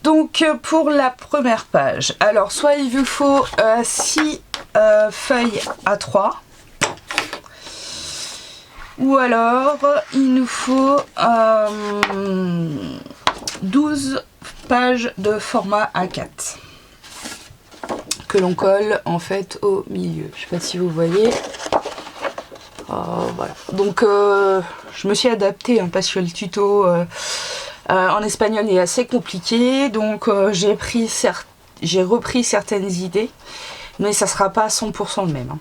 Donc pour la première page, alors soit il vous faut 6 feuilles A3, ou alors il nous faut 12 pages de format A4 que l'on colle en fait au milieu. Je sais pas si vous voyez. Voilà. Donc je me suis adaptée hein, parce que le tuto en espagnol est assez compliqué, donc j'ai repris certaines idées, mais ça sera pas 100% le même. Hein,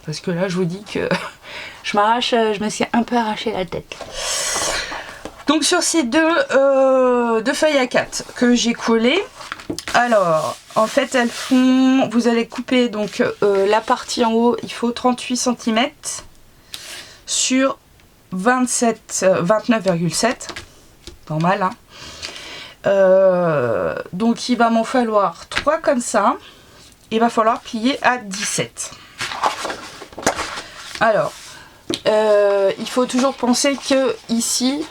parce que là, je vous dis que je me suis un peu arraché la tête. Donc sur ces deux feuilles A4 que j'ai collées, alors en fait elles font, vous allez couper donc la partie en haut, il faut 38 cm sur 29,7, normal hein. Donc il va m'en falloir 3 comme ça, il va falloir plier à 17. Alors il faut toujours penser que ici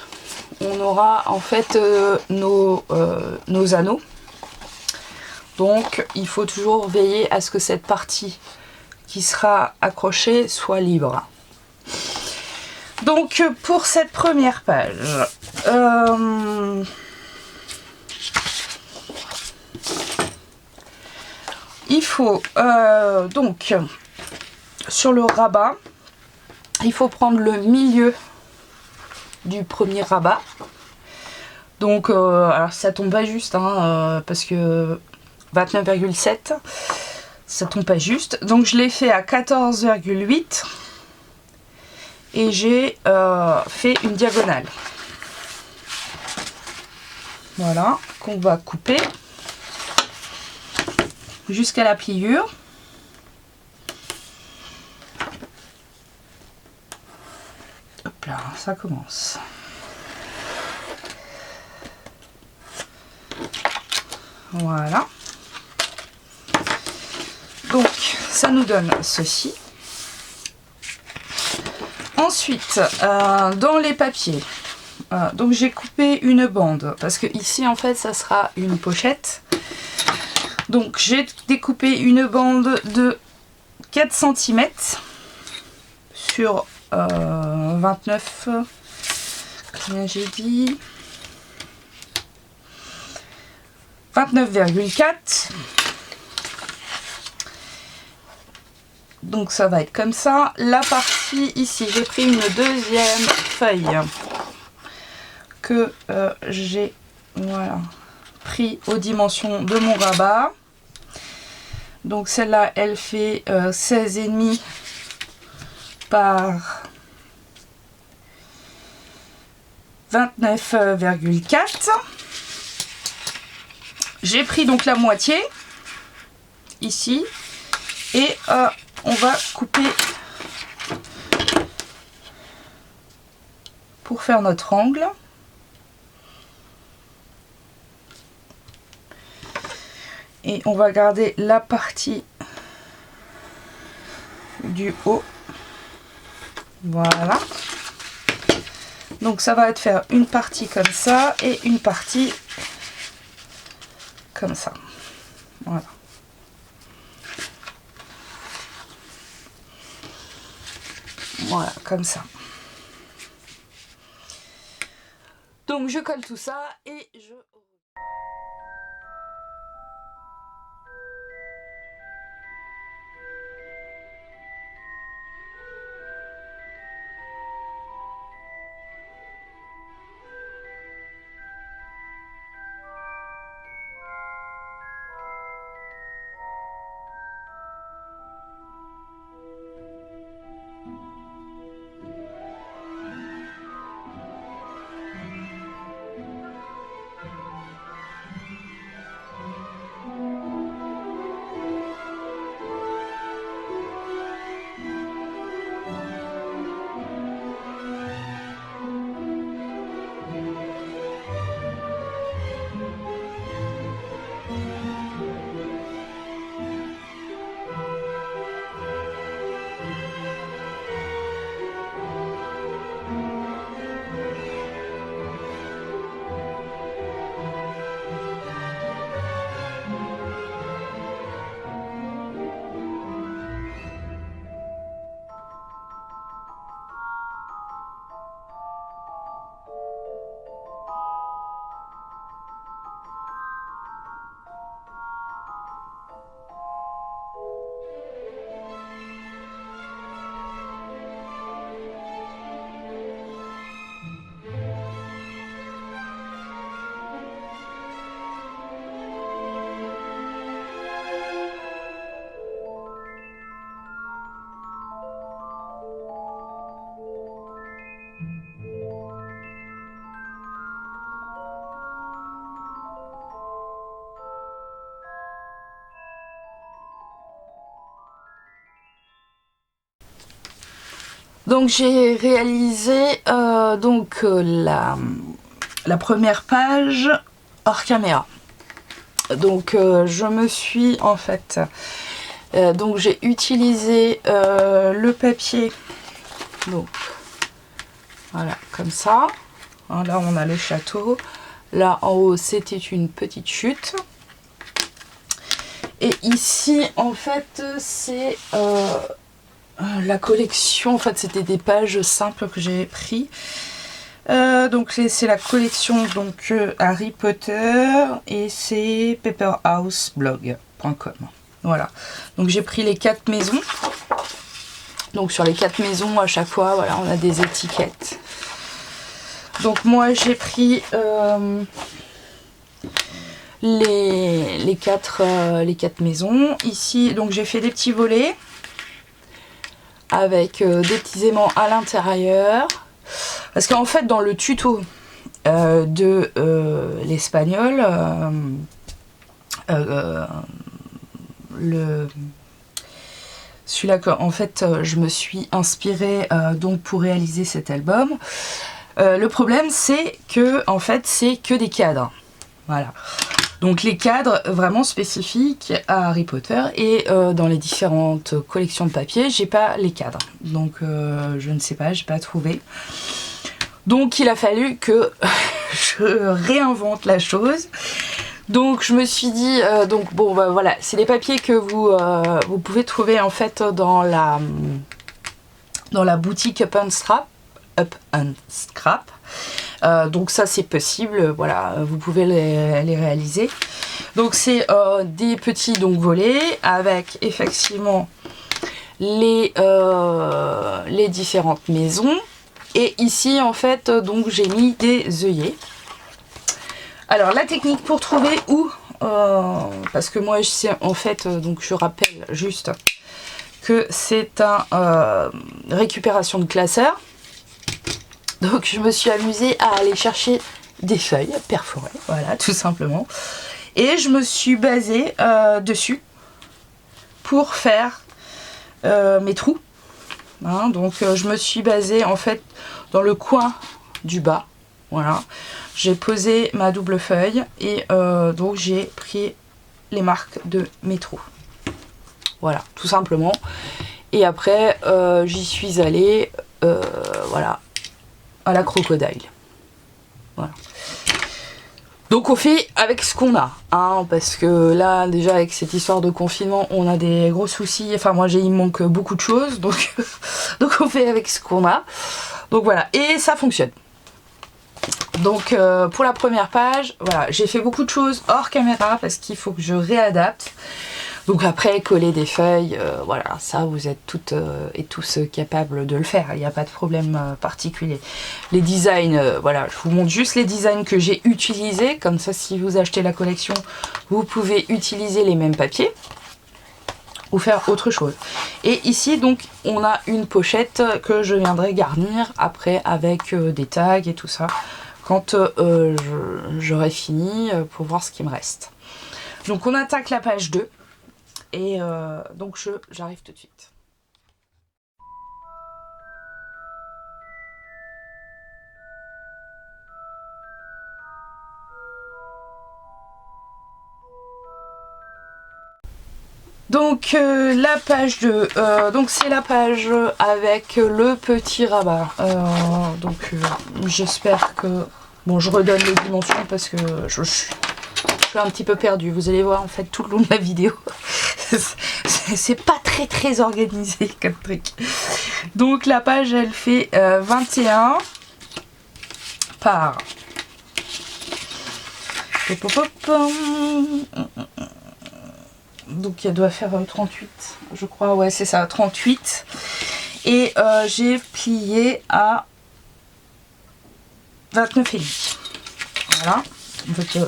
on aura en fait nos anneaux, donc il faut toujours veiller à ce que cette partie qui sera accrochée soit libre. Donc pour cette première page, il faut donc sur le rabat, il faut prendre le milieu du premier rabat. Donc alors ça tombe pas juste hein, parce que 29,7 ça tombe pas juste. Donc je l'ai fait à 14,8 et j'ai fait une diagonale. Voilà, qu'on va couper jusqu'à la pliure. Hop là, ça commence. Voilà. Donc, ça nous donne ceci. Ensuite, dans les papiers, donc j'ai coupé une bande parce que ici en fait ça sera une pochette. Donc j'ai découpé une bande de 4 cm sur 29, combien j'ai dit, 29,4. Donc ça va être comme ça. La partie ici, j'ai pris une deuxième feuille que j'ai voilà, pris aux dimensions de mon rabat. Donc celle-là, elle fait 16,5 par 29,4. J'ai pris donc la moitié ici et on va couper pour faire notre angle. Et on va garder la partie du haut. Voilà. Donc ça va être faire une partie comme ça et une partie comme ça. Voilà. Voilà, comme ça. Donc je colle tout ça et je... Donc j'ai réalisé la première page hors caméra. Donc je me suis en fait... donc j'ai utilisé le papier. Donc voilà, comme ça. Hein, là on a le château. Là en haut c'était une petite chute. Et ici en fait c'est la collection. En fait c'était des pages simples que j'ai pris. Donc c'est la collection donc Harry Potter et c'est paperhouseblog.com. Voilà. Donc j'ai pris les 4 maisons. Donc sur les 4 maisons à chaque fois voilà on a des étiquettes. Donc moi j'ai pris les 4 maisons. Ici donc j'ai fait des petits volets avec des petits aimants à l'intérieur. Parce qu'en fait dans le tuto de l'espagnol, celui-là que en fait je me suis inspirée donc pour réaliser cet album. Le problème c'est que en fait c'est que des cadres. Voilà. Donc les cadres vraiment spécifiques à Harry Potter et dans les différentes collections de papier, j'ai pas les cadres. Donc je ne sais pas, j'ai pas trouvé. Donc il a fallu que je réinvente la chose. Donc je me suis dit, donc bon bah, voilà, c'est les papiers que vous pouvez trouver en fait dans la boutique Up and Scrap. Donc ça c'est possible, voilà, vous pouvez les réaliser. Donc c'est des petits donc volets avec effectivement les différentes maisons. Et ici en fait donc j'ai mis des œillets. Alors la technique pour trouver où, parce que moi je sais en fait, donc je rappelle juste que c'est un récupération de classeur. Donc je me suis amusée à aller chercher des feuilles perforées, voilà tout simplement. Et je me suis basée dessus pour faire mes trous. Hein, donc je me suis basée en fait dans le coin du bas, voilà. J'ai posé ma double feuille et donc j'ai pris les marques de mes trous. Voilà, tout simplement. Et après, j'y suis allée, voilà, à la crocodile. Voilà. Donc on fait avec ce qu'on a, hein, parce que là, déjà avec cette histoire de confinement, on a des gros soucis. Enfin, moi, il me manque beaucoup de choses, donc, donc on fait avec ce qu'on a. Donc voilà, et ça fonctionne. Donc pour la première page, voilà, j'ai fait beaucoup de choses hors caméra parce qu'il faut que je réadapte. Donc après, coller des feuilles, voilà, ça vous êtes toutes et tous capables de le faire, il n'y a pas de problème particulier. Les designs, voilà, je vous montre juste les designs que j'ai utilisés, comme ça si vous achetez la collection, vous pouvez utiliser les mêmes papiers ou faire autre chose. Et ici donc on a une pochette que je viendrai garnir après avec des tags et tout ça quand j'aurai fini pour voir ce qui me reste. Donc on attaque la page 2 et donc j'arrive tout de suite. Donc la page 2, donc c'est la page avec le petit rabat. Donc j'espère que... Bon, je redonne les dimensions parce que je suis un petit peu perdue. Vous allez voir en fait tout le long de la vidéo. C'est pas très organisé comme truc. Donc la page elle fait 21 par... Donc elle doit faire 38, je crois, ouais c'est ça, 38. Et j'ai plié à 29,5. Voilà. En fait,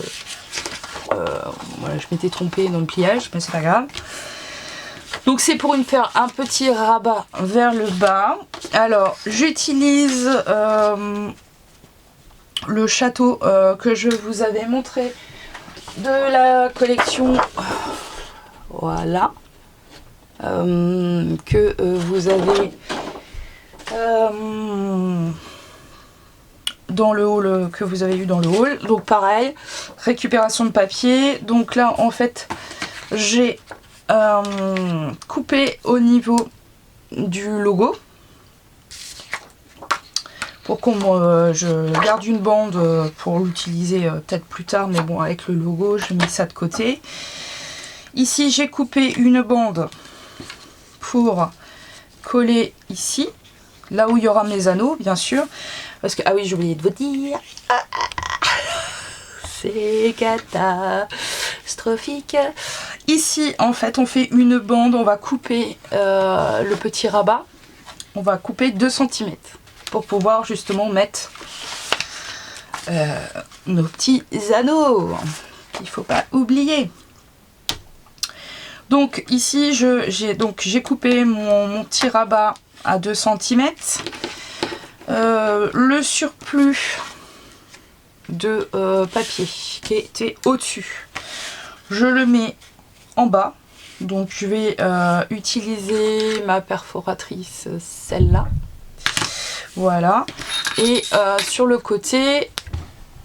voilà, je m'étais trompée dans le pliage, mais c'est pas grave. Donc c'est pour faire un petit rabat vers le bas. Alors j'utilise le château que je vous avais montré de la collection... Voilà, que vous avez dans le haul que vous avez vu dans le haul. Donc pareil, récupération de papier. Donc là en fait j'ai coupé au niveau du logo pour qu'on je garde une bande pour l'utiliser peut-être plus tard, mais bon, avec le logo je mets ça de côté. Ici j'ai coupé une bande pour coller ici, là où il y aura mes anneaux bien sûr, parce que, ah oui, j'ai oublié de vous dire, c'est catastrophique. Ici en fait on fait une bande, on va couper le petit rabat, on va couper 2 cm pour pouvoir justement mettre nos petits anneaux qu'il ne faut pas oublier. Donc ici j'ai coupé mon petit rabat à 2 cm. Le surplus de papier qui était au-dessus, je le mets en bas. Donc je vais utiliser ma perforatrice, celle-là. Voilà. Et sur le côté,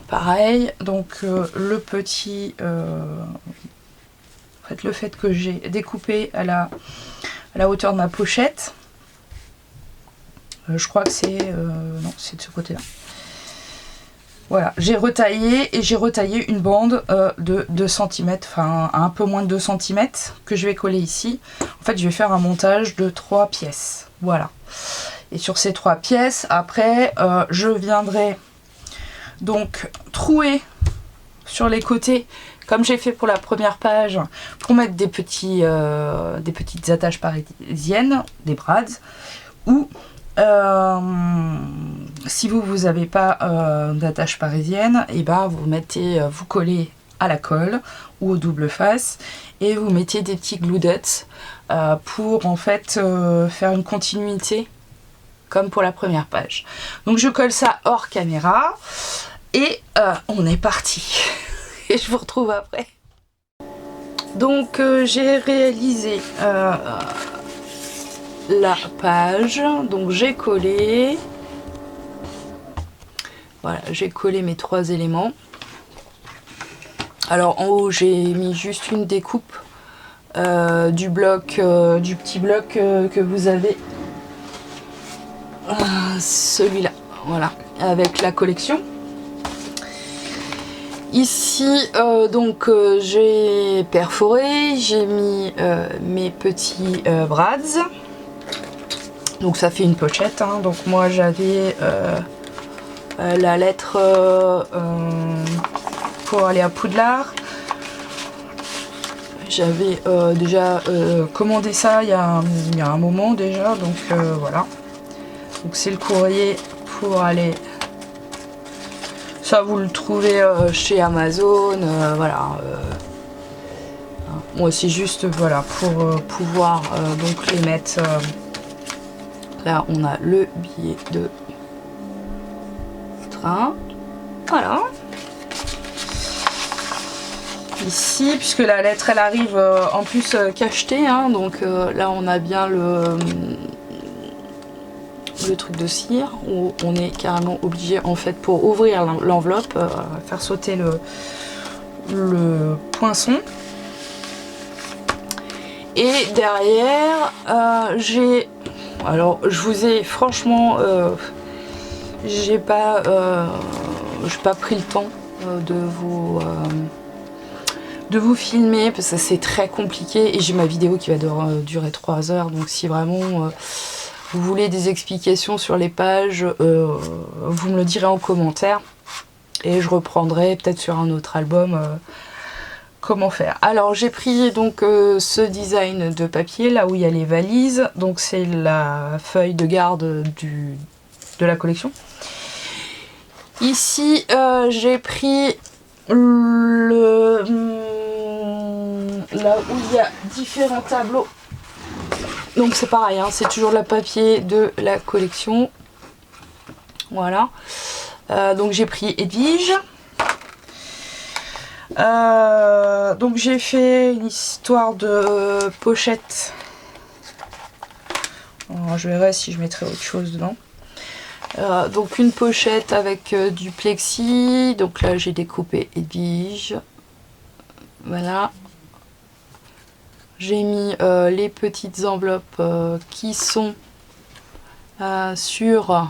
pareil, donc le petit... en fait, le fait que j'ai découpé à la hauteur de ma pochette, je crois que c'est... non, c'est de ce côté-là. Voilà, j'ai retaillé et j'ai retaillé une bande de 2 cm, enfin un peu moins de 2 cm que je vais coller ici. En fait, je vais faire un montage de 3 pièces. Voilà. Et sur ces 3 pièces, après, je viendrai donc trouer sur les côtés, comme j'ai fait pour la première page, pour mettre des petites attaches parisiennes, des brads, ou si vous n'avez pas d'attache parisienne, et ben vous collez à la colle ou au double face et vous mettez des petits glue dots pour en fait faire une continuité comme pour la première page. Donc je colle ça hors caméra et on est parti. Et je vous retrouve après. Donc j'ai réalisé la page, donc j'ai collé, voilà, j'ai collé mes 3 éléments. Alors en haut j'ai mis juste une découpe du bloc, du petit bloc que vous avez, celui-là, voilà, avec la collection. Ici donc j'ai perforé, j'ai mis mes petits brads. Donc ça fait une pochette, hein. Donc moi j'avais la lettre pour aller à Poudlard. J'avais déjà commandé ça il y a un moment déjà, donc voilà. Donc c'est le courrier pour aller. Ça vous le trouvez chez Amazon, voilà. Moi c'est juste voilà pour pouvoir donc les mettre. Là, on a le billet de train. Voilà. Ici, puisque la lettre, elle arrive en plus cachetée. Hein, donc là, on a bien le truc de cire où on est carrément obligé, en fait, pour ouvrir l'enveloppe, faire sauter le poinçon. Et derrière, j'ai... Alors je vous ai franchement j'ai pas pris le temps de vous filmer parce que c'est très compliqué et j'ai ma vidéo qui va durer 3 heures, donc si vraiment vous voulez des explications sur les pages, vous me le direz en commentaire et je reprendrai peut-être sur un autre album comment faire. Alors j'ai pris donc ce design de papier là où il y a les valises, donc c'est la feuille de garde de la collection. Ici j'ai pris là où il y a différents tableaux, donc c'est pareil, hein, c'est toujours le papier de la collection. Voilà, donc j'ai pris Edwige. Donc j'ai fait une histoire de pochette. Alors, je verrai si je mettrai autre chose dedans. Donc une pochette avec du plexi. Donc là j'ai découpé Edwige. Voilà. J'ai mis les petites enveloppes qui sont sur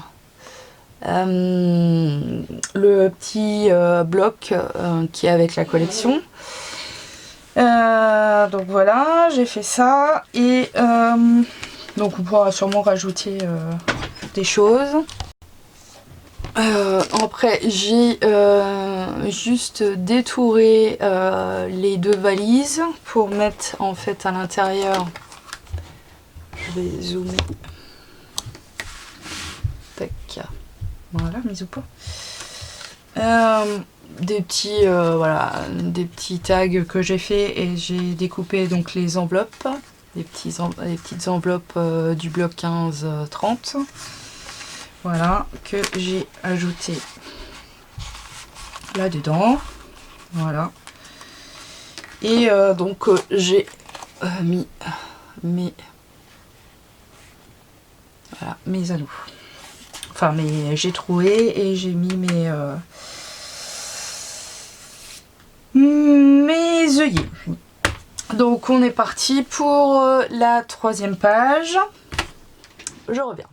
le petit bloc qui est avec la collection. Donc voilà, j'ai fait ça. Et donc on pourra sûrement rajouter des choses. Après j'ai juste détouré les deux valises pour mettre en fait à l'intérieur. Je vais zoomer. Tac. Voilà, mise au point. Des petits voilà, des petits tags que j'ai fait et j'ai découpé donc les enveloppes, les petites enveloppes du bloc 15-30. Voilà, que j'ai ajouté là-dedans. Voilà. Et donc j'ai mis mes anneaux. Enfin, j'ai trouvé et j'ai mis mes œillets. Donc on est parti pour la 3e page. Je reviens.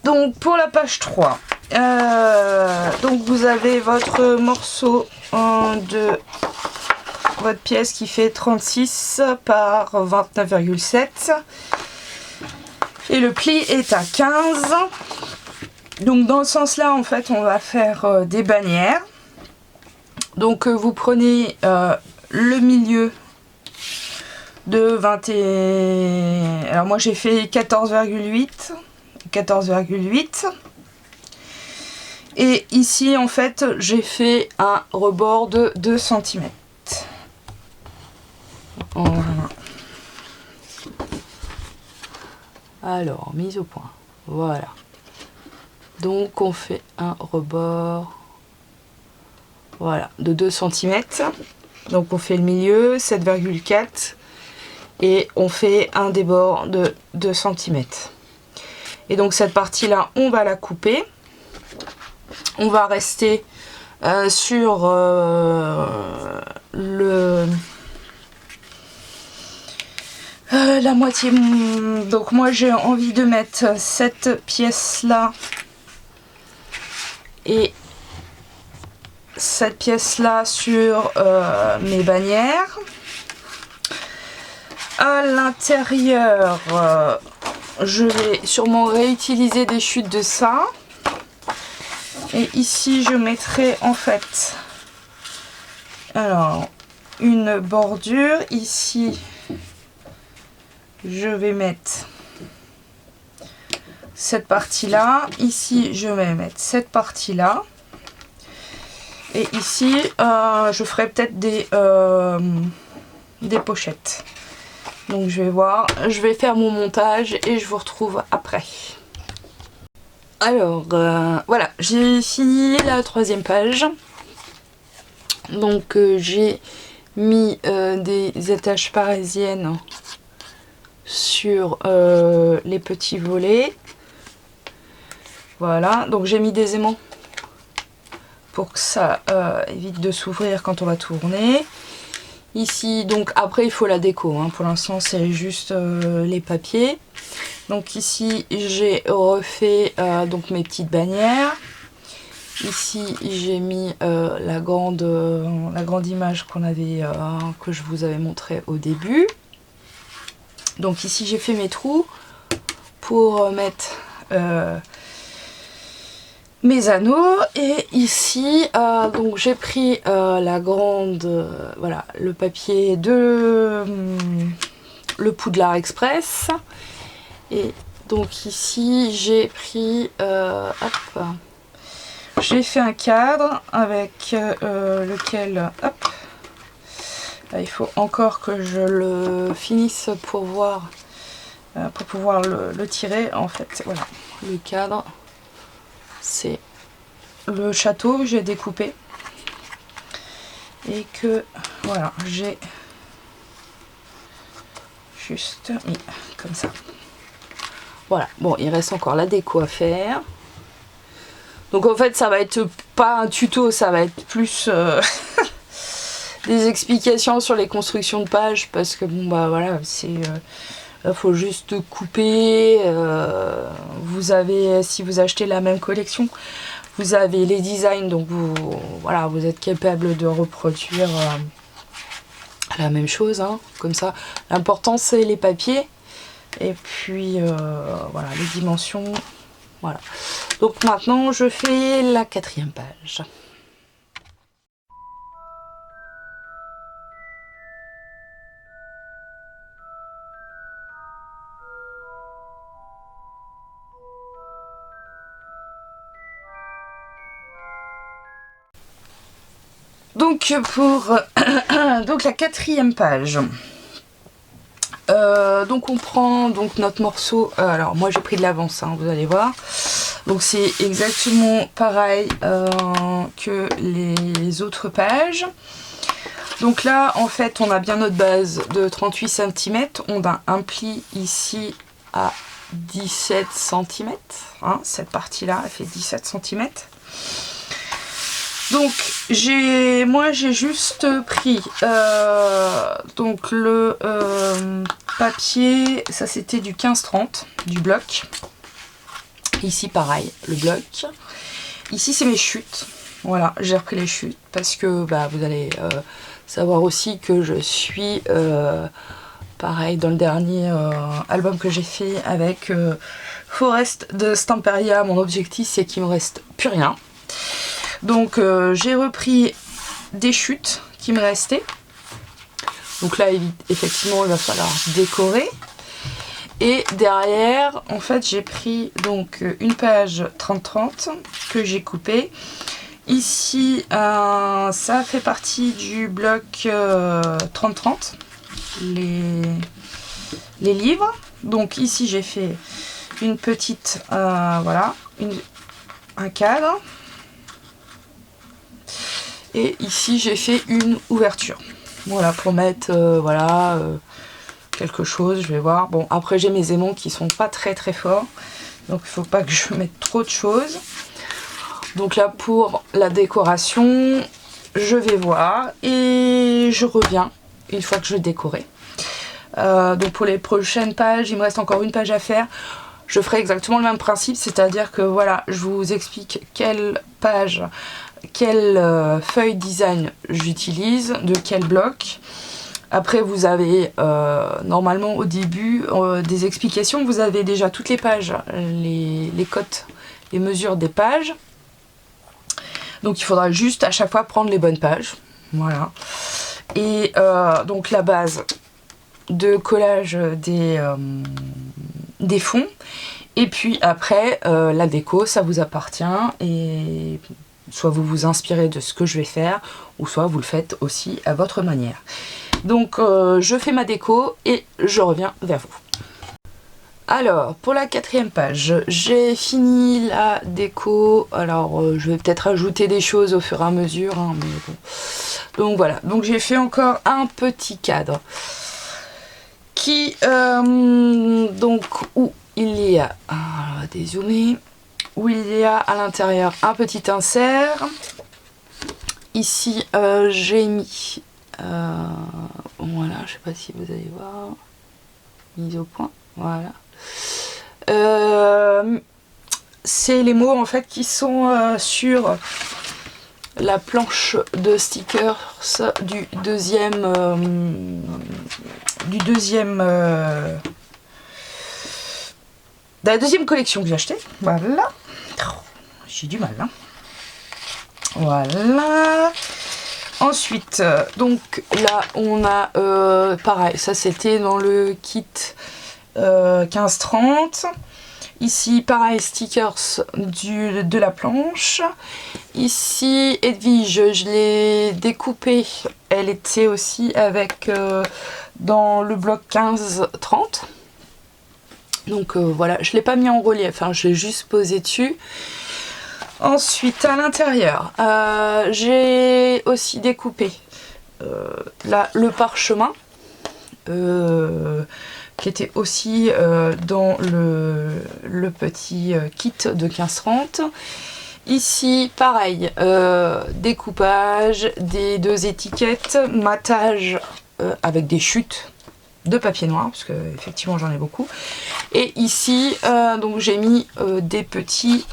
Donc pour la page 3, donc vous avez votre morceau de votre pièce qui fait 36 par 29,7 et le pli est à 15. Donc dans ce sens là en fait on va faire des bannières. Donc vous prenez le milieu de 20 et... alors moi j'ai fait 14,8 et ici en fait j'ai fait un rebord de 2 cm. Voilà. Alors mise au point, voilà, donc on fait un rebord, voilà, de 2 cm. Donc on fait le milieu 7,4 et on fait un débord de 2 cm. Et donc cette partie là on va la couper. On va rester sur la moitié. Donc moi j'ai envie de mettre cette pièce là et cette pièce là sur mes bannières. À l'intérieur je vais sûrement réutiliser des chutes de ça. Et ici je mettrai en fait alors une bordure. Ici je vais mettre cette partie là. Ici je vais mettre cette partie là. Et ici je ferai peut-être des pochettes. Donc je vais voir, je vais faire mon montage et je vous retrouve après. Alors voilà, j'ai fini la 3e page. Donc j'ai mis des attaches parisiennes sur les petits volets. Voilà, donc j'ai mis des aimants pour que ça évite de s'ouvrir quand on va tourner. Ici, donc après il faut la déco, hein. Pour l'instant c'est juste les papiers. Donc ici j'ai refait donc mes petites bannières. Ici j'ai mis la grande image qu'on avait, que je vous avais montré au début. Donc ici j'ai fait mes trous pour mettre mes anneaux. Et ici donc j'ai pris la grande, voilà, le papier de le Poudlard Express. Et donc ici j'ai pris hop, j'ai fait un cadre avec lequel hop, là, il faut encore que je le finisse pour voir pour pouvoir le tirer. En fait, voilà, le cadre, c'est le château que j'ai découpé et que voilà, j'ai juste mis comme ça. Voilà, bon, il reste encore la déco à faire. Donc en fait, ça va être pas un tuto, ça va être plus des explications sur les constructions de pages, parce que bon bah voilà, c'est faut juste couper. Vous avez, si vous achetez la même collection, vous avez les designs, donc voilà, vous êtes capable de reproduire la même chose, hein, comme ça. L'important c'est les papiers et puis voilà, les dimensions. Voilà. Donc maintenant je fais la 4e page. Donc pour donc la 4e page. Donc on prend donc notre morceau, alors moi j'ai pris de l'avance, hein, vous allez voir, donc c'est exactement pareil que les autres pages. Donc là en fait on a bien notre base de 38 cm, on a un pli ici à 17 cm, hein, cette partie là elle fait 17 cm. Donc moi j'ai juste pris donc le papier, ça c'était du 15-30, du bloc. Ici pareil, le bloc. Ici c'est mes chutes. Voilà, j'ai repris les chutes parce que bah, vous allez savoir aussi que je suis pareil dans le dernier album que j'ai fait avec Forest de Stamperia. Mon objectif c'est qu'il me reste plus rien. Donc j'ai repris des chutes qui me restaient. Donc là effectivement il va falloir décorer. Et derrière en fait j'ai pris donc une page 30-30 que j'ai coupée. Ici ça fait partie du bloc 30-30, les livres. Donc ici j'ai fait une petite voilà, un cadre. Et ici j'ai fait une ouverture, voilà, pour mettre voilà, quelque chose, je vais voir. Bon après j'ai mes aimants qui sont pas très forts, donc il faut pas que je mette trop de choses. Donc là pour la décoration je vais voir et je reviens une fois que je décorais. Donc pour les prochaines pages il me reste encore une page à faire. Je ferai exactement le même principe, c'est-à-dire que voilà, je vous explique quelle page, quelle feuille design j'utilise, de quel bloc. Après vous avez normalement au début des explications, vous avez déjà toutes les pages, les cotes, les mesures des pages. Donc il faudra juste à chaque fois prendre les bonnes pages. Voilà. Et donc la base de collage des fonds. Et puis après la déco ça vous appartient, et soit vous vous inspirez de ce que je vais faire ou soit vous le faites aussi à votre manière. Donc je fais ma déco et je reviens vers vous. Alors pour la 4e page j'ai fini la déco. Alors je vais peut-être ajouter des choses au fur et à mesure, hein, mais bon. Donc voilà, donc j'ai fait encore un petit cadre qui donc où il y a, on va dézoomer, où il y a à l'intérieur un petit insert. Ici j'ai mis voilà, je sais pas si vous allez voir, mise au point, voilà. C'est les mots en fait qui sont sur la planche de stickers du deuxième de la deuxième collection que j'ai acheté. Voilà, j'ai du mal, hein. Voilà. Ensuite donc là on a pareil, ça c'était dans le kit 15-30. Ici pareil, stickers de la planche. Ici Edwige, je l'ai découpée, elle était aussi avec dans le bloc 15-30. Donc voilà, je ne l'ai pas mis en relief, hein, je l'ai juste posé dessus. Ensuite, à l'intérieur, j'ai aussi découpé là, le parchemin, qui était aussi dans le petit kit de 15,30. Ici, pareil, découpage des 2 étiquettes, matage avec des chutes de papier noir, parce que effectivement j'en ai beaucoup. Et ici, donc j'ai mis des petits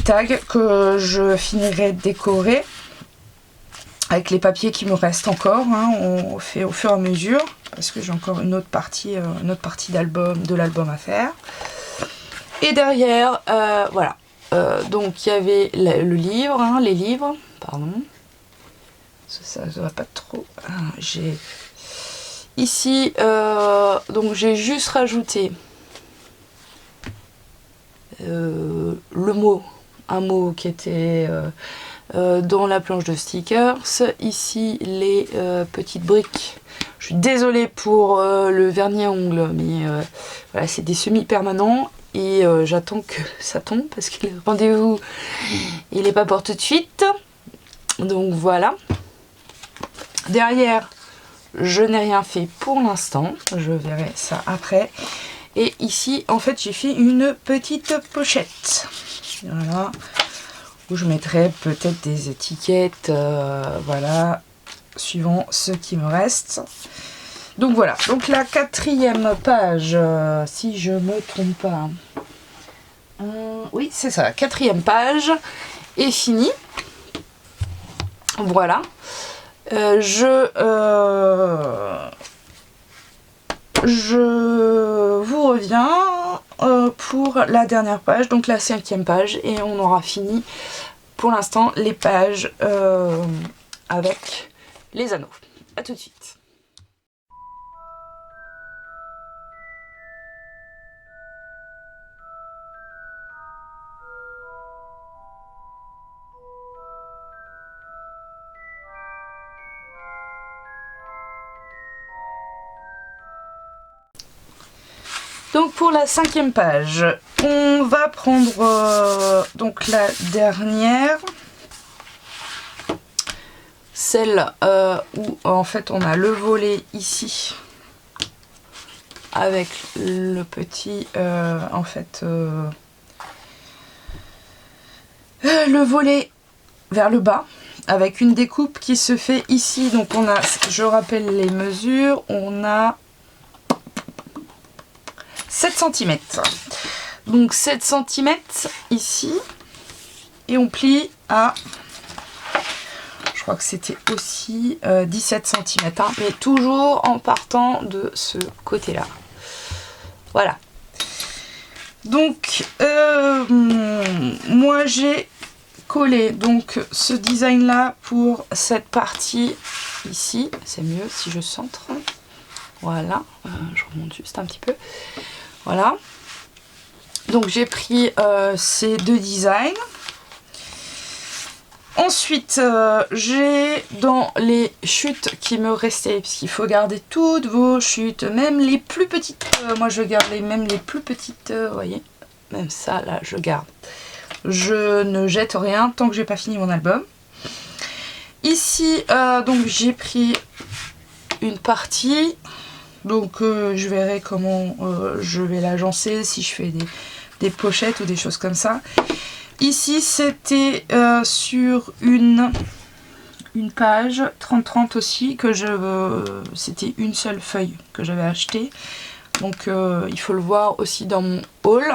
tags que je finirai de décorer avec les papiers qui me restent encore. Hein, on fait au fur et à mesure, parce que j'ai encore une autre partie de l'album à faire. Et derrière, voilà. Donc il y avait le livre, hein, les livres, pardon. Ça ne va pas trop. J'ai ici, donc j'ai juste rajouté le mot, un mot qui était dans la planche de stickers. Ici les petites briques. Je suis désolée pour le vernis à ongles, mais voilà, c'est des semi-permanents. Et j'attends que ça tombe parce que le rendez-vous il n'est pas pour tout de suite. Donc voilà. Derrière, je n'ai rien fait pour l'instant. Je verrai ça après. Et ici, en fait, j'ai fait une petite pochette. Voilà. Où je mettrai peut-être des étiquettes. Voilà. Suivant ce qui me reste. Donc voilà, donc la 4e page, si je me trompe pas, oui c'est ça, 4e page est finie. Voilà, je vous reviens pour la dernière page, donc la 5e page, et on aura fini pour l'instant les pages avec les anneaux. A tout de suite. Donc pour la 5e page, on va prendre donc la dernière, celle où en fait on a le volet ici avec le petit en fait le volet vers le bas avec une découpe qui se fait ici. Donc on a, je rappelle les mesures, on a 7 cm. Donc 7 cm ici. Et on plie à, je crois que c'était aussi 17 cm. Hein, mais toujours en partant de ce côté-là. Voilà. Donc, moi j'ai collé donc ce design-là pour cette partie ici. C'est mieux si je centre. Voilà. Je remonte juste un petit peu. Voilà, donc j'ai pris ces 2 designs. Ensuite, j'ai dans les chutes qui me restaient, puisqu'il faut garder toutes vos chutes, même les plus petites. Moi, je garde même les plus petites, vous voyez, même ça, là, je garde. Je ne jette rien tant que j'ai pas fini mon album. Ici, donc j'ai pris une partie. Donc je verrai comment je vais l'agencer, si je fais des pochettes ou des choses comme ça. Ici c'était sur une page 30-30 aussi, que c'était une seule feuille que j'avais achetée. Donc il faut le voir aussi dans mon haul.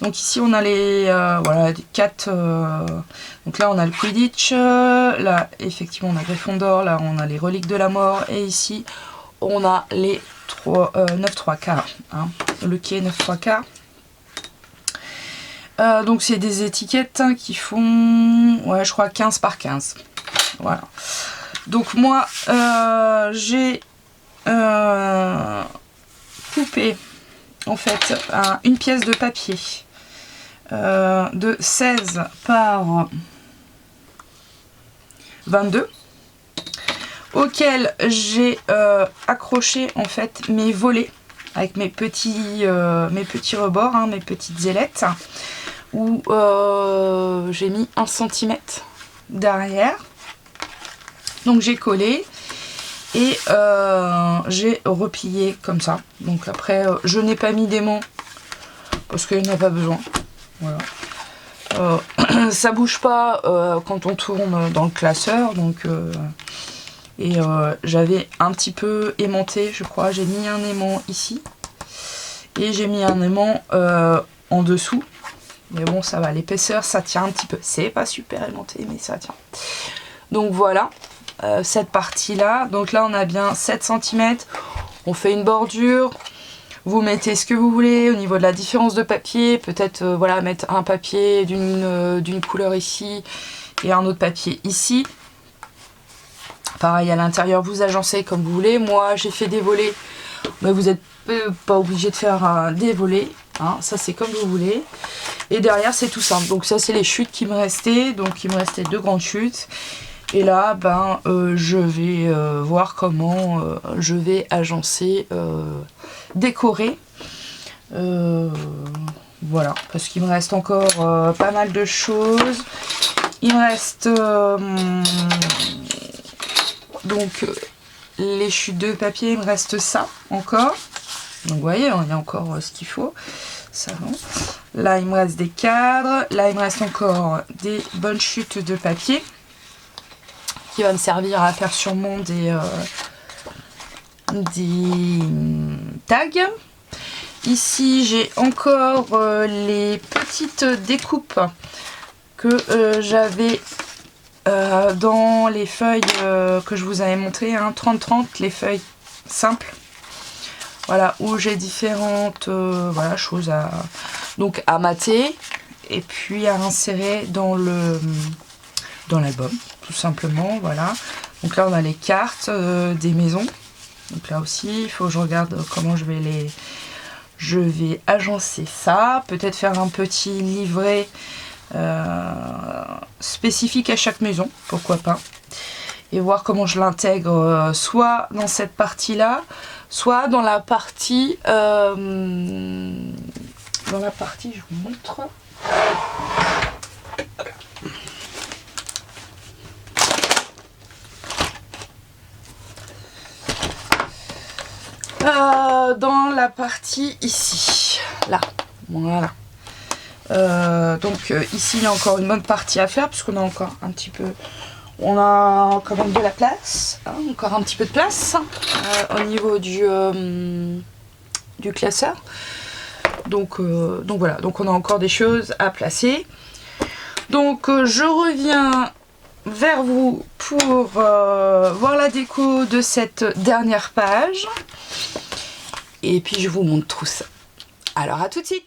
Donc ici on a les voilà, 4. Donc là on a le Quidditch, là effectivement on a Gryffondor, là on a les reliques de la mort, et ici on a les 9 3/4, hein, le quai 9 3/4. Donc c'est des étiquettes hein, qui font, ouais, je crois 15 par 15. Voilà. Donc moi j'ai coupé en fait une pièce de papier de 16 par 22. Auquel j'ai accroché en fait mes volets avec mes petits rebords, hein, mes petites ailettes, où j'ai mis 1 cm derrière. Donc j'ai collé et j'ai replié comme ça. Donc après je n'ai pas mis d'aimant parce qu'il n'y en a pas besoin. Voilà. Ça bouge pas quand on tourne dans le classeur, donc j'avais un petit peu aimanté, je crois. J'ai mis un aimant ici et j'ai mis un aimant en dessous, mais bon ça va, l'épaisseur ça tient un petit peu, c'est pas super aimanté mais ça tient. Donc voilà cette partie là. Donc là on a bien 7 cm, on fait une bordure. Vous mettez ce que vous voulez au niveau de la différence de papier, peut-être voilà, mettre un papier d'une couleur ici et un autre papier ici. Pareil à l'intérieur, vous agencez comme vous voulez. Moi j'ai fait des volets, mais vous n'êtes pas obligé de faire des volets, hein, ça c'est comme vous voulez. Et derrière c'est tout simple, donc ça c'est les chutes qui me restaient, donc il me restait 2 grandes chutes. Et là, je vais voir comment je vais agencer, décorer. Voilà, parce qu'il me reste encore pas mal de choses. Il me reste donc les chutes de papier, il me reste ça encore. Donc vous voyez, il y a encore ce qu'il faut. Ça, non. Là, il me reste des cadres. Là, il me reste encore des bonnes chutes de papier, qui va me servir à faire sûrement des tags. Ici j'ai encore les petites découpes que j'avais dans les feuilles que je vous avais montré, hein, 30-30, les feuilles simples. Voilà, où j'ai différentes voilà, choses à mater et puis à insérer dans l'album, tout simplement. Voilà, donc là on a les cartes des maisons, donc là aussi il faut que je regarde comment je vais agencer ça, peut-être faire un petit livret spécifique à chaque maison, pourquoi pas, et voir comment je l'intègre soit dans cette partie là, soit dans la partie je vous montre. Dans la partie ici, là, voilà. Donc ici il y a encore une bonne partie à faire puisqu'on a encore un petit peu, on a quand même de la place, hein, encore un petit peu de place au niveau du classeur. Donc voilà, donc on a encore des choses à placer. Donc je reviens vers vous pour voir la déco de cette dernière page. Et puis je vous montre tout ça. Alors à tout de suite.